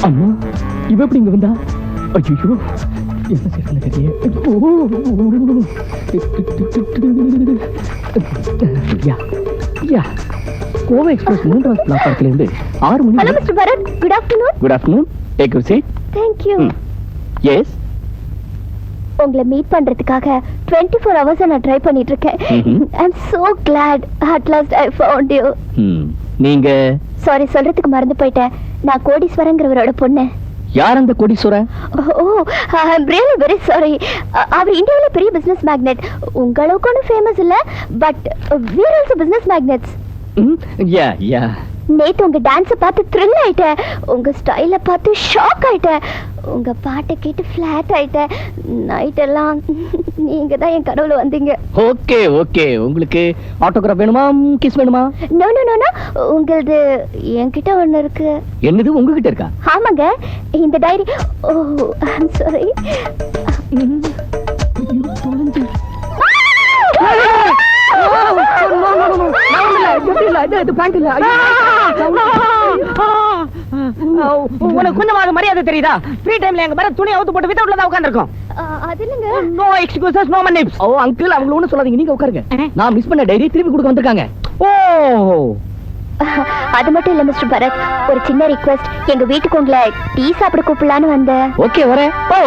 அம்மா இவ எப்படி இங்க வந்தா? ஐயோ என்ன செய்யறது தெரியல. கோவை எக்ஸ்பிரஸ் 3வது பிளாட்ஃபார்ம்ல இருந்து 6 மணி. Hello mister Bharath, good afternoon. Good afternoon. Take you seat. Thank you. Yes, உங்களை மீட் பண்றதுக்காக 24 hours நான் ட்ரை பண்ணிட்டு இருக்கேன். I am so glad at last I found you. நீங்க? சாரி, சொல்றதுக்கு மறந்து போயிட்டேன். நான் கோடீஸ்வரங்கிறவரோட பொண்ணு. யார் அந்த கோடீஸ்வரன்? Oh, I am really very sorry. அவர் இந்தியாவில பெரிய பிசினஸ் மேக்னெட். உங்களுக்கு ஒன்றும் ஃபேமஸ் இல்ல, but we are also business magnets. Yeah. நேத்து உங்க டான்ஸ பார்த்து த்ரில் ஆயிட்டேன். உங்க ஸ்டைல பார்த்து ஷாக் ஆயிட்டேன். உங்க பாட்டை கேட்டு ஃபிளாட் ஆயிட்டேன். நைட் எல்லாம் நீங்க தான் என் கனவுல வந்தீங்க. ஓகே. உங்களுக்கு ஆட்டோகிராஃப் வேணுமா, கிஸ் வேணுமா? நோ நோ நோ நோ, உங்களது என்கிட்ட ஒண்ணு இருக்கு. என்னது உங்ககிட்ட இருக்கா? ஆமாங்க, இந்த diary. O, I am sorry. உனக்கு கொஞ்சமாவது மரியாதை தெரியுதா? ஃப்ரீ டைம்ல எங்க மேல துணி அவுத்து போட்டு வித்தவுட்ல தான் உட்கார்ந்திருக்கோம். அது இல்லங்க. நோ எக்ஸ்கியூசஸ், நோ மனிப்ஸ். ஓ அங்கிள், அவங்கள ஒண்ணும் சொல்லாதீங்க, நீங்க உட்காருங்க. நான் மிஸ் பண்ண டைரி திருப்பி கொடுக்க வந்திருக்காங்க. ஓ, அது மட்டும் இல்ல மிஸ்டர் பரத், ஒரு சின்ன ரிக்வெஸ்ட். எங்க வீட்டுக்கு உங்களை டீ சாப்பிட கூப்பிடலான்னு வந்தேன். ஓகே வரேன். ஓ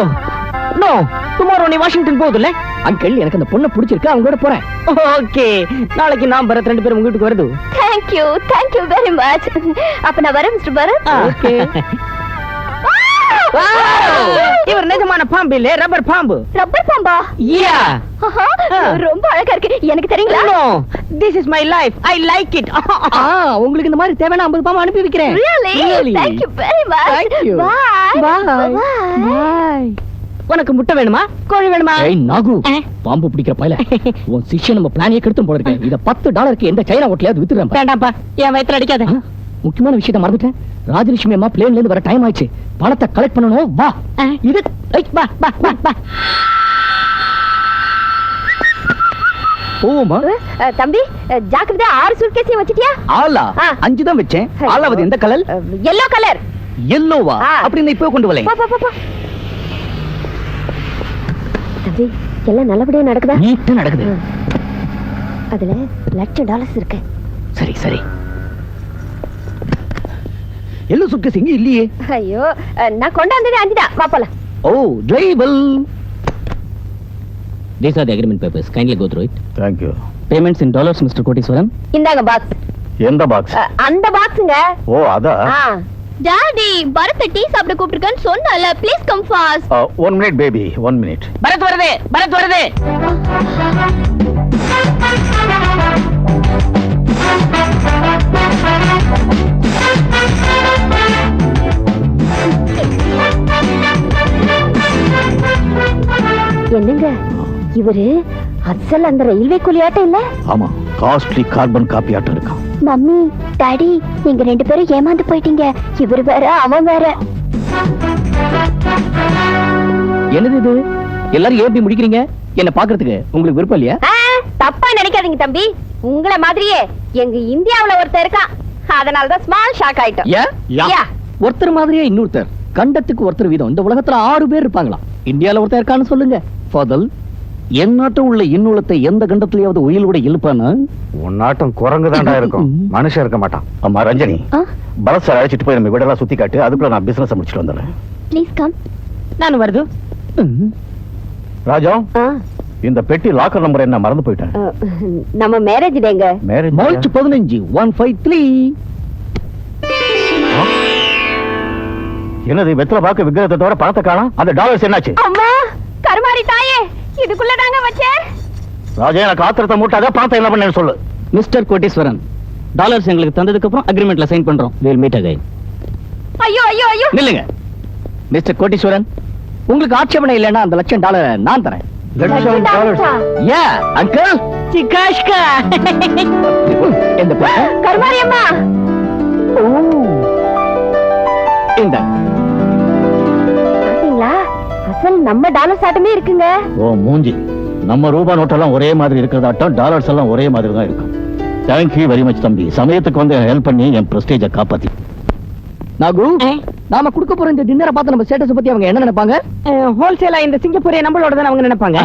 நோ, டுமாரோ நீ வாஷிங்டன் போகுதுல்ல? அங்கிள், எனக்கு அந்த பொண்ணை பிடிச்சிருக்கு, அவங்களோட போறேன். ஓகே, நாளைக்கு நான் பரத் 2 பேரும் உங்க வீட்டுக்கு வருது. Thank you very much. அப்ப நான் வரேன் மிஸ்டர் பரத். ஓகே. இவர் நிஜமான பாம்பு இல்ல, ரப்பர் பாம்பு. ரப்பர் பாம்பா? யா. ரொம்ப அழகா இருக்கு. எனக்கு தெரியுங்களா? No, this is my life. I like it. உங்களுக்கு இந்த மாதிரி தேவையான 50 பாம்பு அனுப்பி வைக்கிறேன். Really? Thank you very much. Thank you. Bye. உனக்கு முட்டை வேணுமா, கோழி வேணுமா? ஏய் நாகு, பாம்பு பிடிக்கிற பயல, உன் சிஷ்யன் நம்ம பிளானே கெடுத்து போல இருக்கேன். இத $10 எந்த சைனா ஹோட்டலையாவது வித்துறேன். வேண்டாம்ப்பா, என் வயித்துல அடிக்காத. முக்கியமான விஷயத்தை மறந்துட்டேன். ராஜலட்சுமி அம்மா பிளேன்ல இருந்து வர டைம் ஆயிடுச்சு. பணத்தை கலெக்ட் பண்ணணும். வா. இது வா. போமா. தம்பி, ஜாக்கிரதை. 6 சூட்கேஸையும் வச்சிட்டியா? ஆளா 5 தான் வச்சேன். ஆளாவது எந்த கலர்? yellow colour. yellowவா? அப்படின்னு இப்போ கொண்டு வரேன். போ. தம்பி, எல்லாம் நல்லபடியா நடக்குதா? நீட்டா நடக்குது. அதுல $1,00,000 இருக்கு. சரி. எல்லோ சுட்கேஸ் எங்க இல்லையே? ஐயோ, நான் கொண்டாந்தது 5 தான். வா போலாம். ஓ, ஜெய்வல். These are the agreement papers. Kindly go through it. Thank you. Payments in dollars, Mr. Koteswaran. இந்தாங்க பாக்ஸ். எந்த பாக்ஸ்? அந்த பாக்ஸ்ங்க. ஓ அதா. டாடி, பரத் டீ சாப்பிட கூப்பிட்டுருக்கேன்னு சொன்னல. Please come fast. 1 minute baby, 1 minute. Bharat வருது. என்னங்க இவரு? அசல் அந்த ரயில்வே கூலியாட்டம் இல்ல? ஆமா, காஸ்ட்லி கார்பன் காப்பி ஆட்டம் இருக்கா. மம்மி, டாடி, நீங்க 2 பேரும் ஏமாந்து போயிட்டீங்க. இவர் வேற, அவன் வேற. என்னது இது? எல்லாரும் ஏப்பி முடிக்கிறீங்க? என்ன பாக்குறதுக்கு உங்களுக்கு விருப்பம் இல்லையா? தப்பா நினைக்காதீங்க தம்பி. உங்கள மாதிரியே எங்க இந்தியாவுல ஒருத்தர் இருக்கான். அதனால தான் ஸ்மால் ஷாக் ஆயிட்டோம். யா. ஒருத்தர் மாதிரியே இன்னொருத்தர், கண்டத்துக்கு ஒருத்தர் வீதம். இந்த உலகத்துல 6 பேர் இருப்பாங்களா? இந்தியால ஒருத்தர் இருக்கான்னு சொல்லுங்க. ஃபாதல், என் நாட்டம் உள்ள இன்னுலத்தை எந்த கண்டத்திலேயாவது உயிரோட இழுப்பானா? உன் நாட்டம் குரங்கு தாண்டா இருக்கும், மனுஷன் இருக்க மாட்டான். அம்மா ரஞ்சனி, பரத் சார் அழைச்சிட்டு போய் நம்ம வீடெல்லாம் சுத்தி காட்டு. அதுக்குள்ள நான் பிசினஸ் முடிச்சிட்டு வந்துடுறேன். Please come. நான் வருது. ராஜா, இந்த பெட்டி லாக்கர் நம்பர் என்ன மறந்து போயிட்டேன். நம்ம மேரேஜ் டேங்க. Marriage March 15 153. என்னது வெத்தலை பாக்க விக்கிரத்தை தவிர பணத்தை காணோம். அந்த டாலர்ஸ் என்னாச்சு? அம்மா, கருமாரி தாயே, இதுக்குள்ள தாங்க வச்சேன். ராஜா, எனக்கு ஆத்திரத்தை மூட்டாத. பணத்தை என்ன பண்ணேன்னு சொல்லு. மிஸ்டர் கோட்டீஸ்வரன், டாலர்ஸ் எங்களுக்கு தந்ததுக்கு அப்புறம் அக்ரிமெண்ட்ல சைன் பண்றோம். we'll meet again. ஐயோ. நில்லுங்க. மிஸ்டர் கோட்டீஸ்வரன், உங்களுக்கு ஆட்சேபனை இல்லைன்னா அந்த $1,00,000 நான் தரேன். யா அங்கிள். சிக்காஷ்கா. எந்த பக்கம்? கருமாரி அம்மா. இந்த பாத்தீங்களா, அசல் நம்ம டாலர்ஸ் ஆட்டமே இருக்குங்க. ஓ மூஞ்சி, நம்ம ரூபா நோட்டெல்லாம் ஒரே மாதிரி இருக்கிறதாட்டம் டாலர்ஸ் எல்லாம் ஒரே மாதிரி தான் இருக்கும். தேங்க்யூ வெரி மச் தம்பி. சமயத்துக்கு வந்து ஹெல்ப் பண்ணி என் பிரஸ்டேஜை காப்பாத்தி. நாகு நாம குடுக்க போற இந்த டின்னரை பார்த்து நம்ம ஸ்டேட்டஸ் பத்தி அவங்க என்ன நினைப்பாங்க? ஹோல்சேலா இந்த சிங்கப்பூரே நம்மளோட தான் அவங்க நினைப்பாங்க.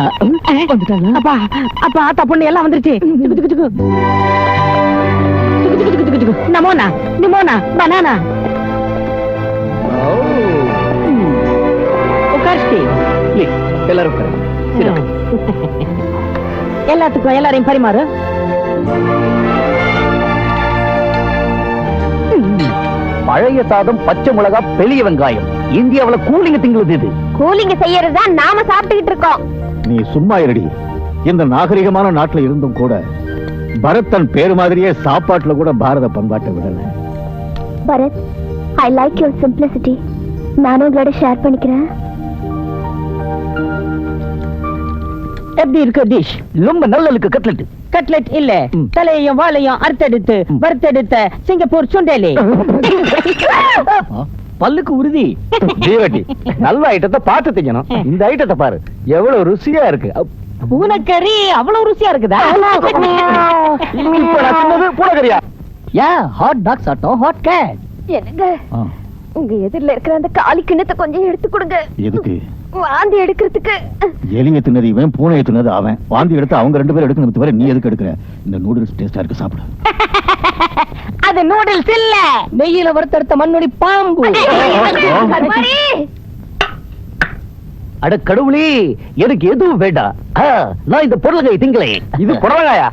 அப்பா அப்பா ஆத்தா பொண்ணு எல்லாம் வந்துருச்சு. நமோனா நிமோனா பனானா உட்கார்ச்சி. Please, எல்லாரும் உட்காருங்க. Sit down. எல்லாத்துக்கும் எல்லாரையும் பரிமாறு. பழைய சாதம், பச்சை மிளகா, பெரிய வெங்காயம். இந்தியாவுல கூலிங்க திங்குது இது. கூலிங்க செய்யறதுதான் நாம சாப்பிட்டுக்கிட்டு இருக்கோம். நீ சும்மா இருடி. இந்த நாகரிகமான நாட்டுல இருந்தும் கூட பரத் தன் பேரு மாதிரியே சாப்பாட்டுல கூட பாரத பண்பாட்டை விடல. Bharath, I like your simplicity. நானும் உங்களோட ஷேர் பண்ணிக்கிறேன். எப்படி இருக்கு டிஷ்? ரொம்ப நல்ல இருக்கு கட்லெட். கட்லெட் இல்ல, தலையையும் வாழையும் அறுத்தெடுத்து வறுத்தெடுத்த சிங்கப்பூர் சுண்டேலி. பல்லுக்கு உறுதி. ஜீவட்டி, நல்ல ஐட்டத்தை பார்த்து திங்கணும். இந்த ஐட்டத்தை பாரு, எவ்வளவு ருசியா இருக்கு. பூனைக்கறி அவ்வளவு ருசியா இருக்குதா? இப்ப நான் சொன்னது பூனைக்கறியா? ஹாட் டாக் சாட்டம், ஹாட் கேட். என்னங்க, உங்க எதிரில இருக்கிற அந்த காலி கிண்ணத்தை கொஞ்சம் எடுத்து கொடுங்க. எதுக்கு? வாந்தி எடுக்கிறதுக்கு. எலிய தின்னது இவன், பூனையை தின்னது அவன். வாந்தி எடுத்து அவங்க ரெண்டு பேரும் எடுக்கணும் தவிர நீ எதுக்கு எடுக்கிற? இந்த நூடுல்ஸ் டேஸ்டா இருக்கு, சாப்பிடு. அது நூடுல்ஸ் இல்ல, நெய்யில வறுத்தெடுத்த மண்ணொடி பாம்பு. கருமாரி. அட கடவுளே, எனக்கு எதுவும் வேண்டாம். நான் இந்த பொருளை திங்களே. இது புடலங்காயா?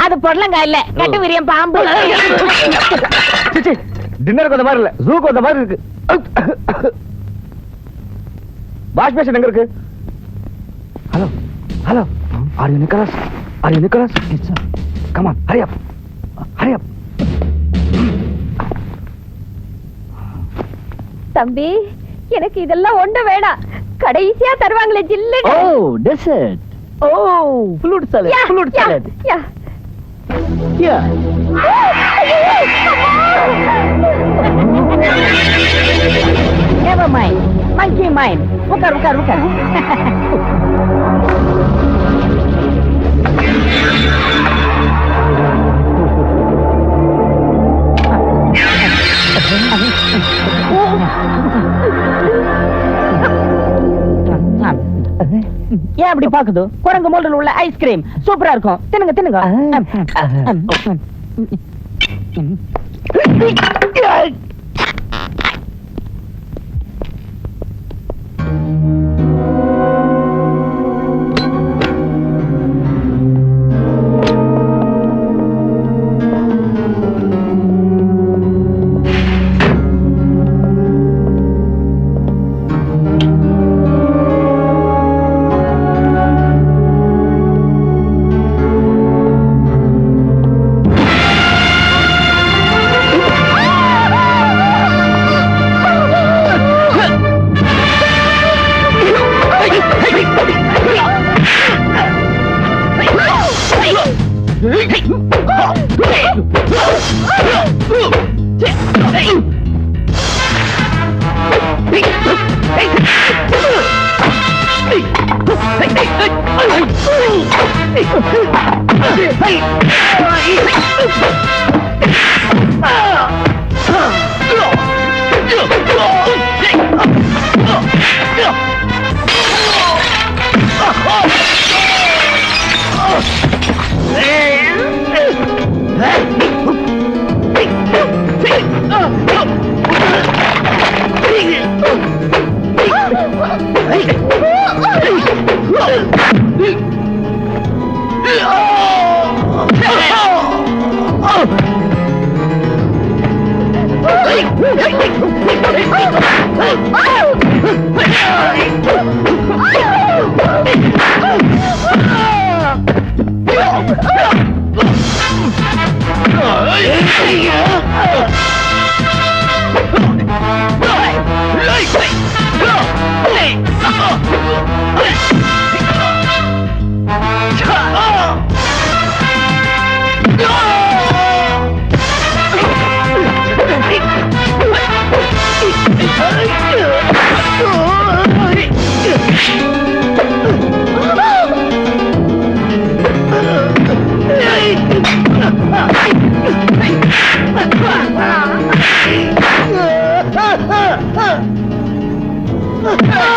அது பொருளங்காய் இல்ல, கட்டு விரியம் பாம்பு. டின்னருக்கு வந்த மாதிரி இல்ல, ஜூக்கு வந்த மாதிரி இருக்கு. வாஷ் பேஷன் எங்க இருக்கு? Hello hello, are you Nicholas? Are you Nicholas? Yes sir. Come on, hurry up, hurry up. தம்பி, எனக்கு இதெல்லாம் ஒண்ணு வேணாம். கடைசியா தருவாங்களே ஜில்லு. ஓ, டெசர்ட். ஓ, fruit salad, fruit salad. Yeah. Never mind, monkey mind. Ukar, ukar, ukar. ஏன் அப்படி பாக்குது? குரங்கு மோல்டில் உள்ள ஐஸ்கிரீம் சூப்பரா இருக்கும். தின்னுங்க தின்னுங்க. ஆ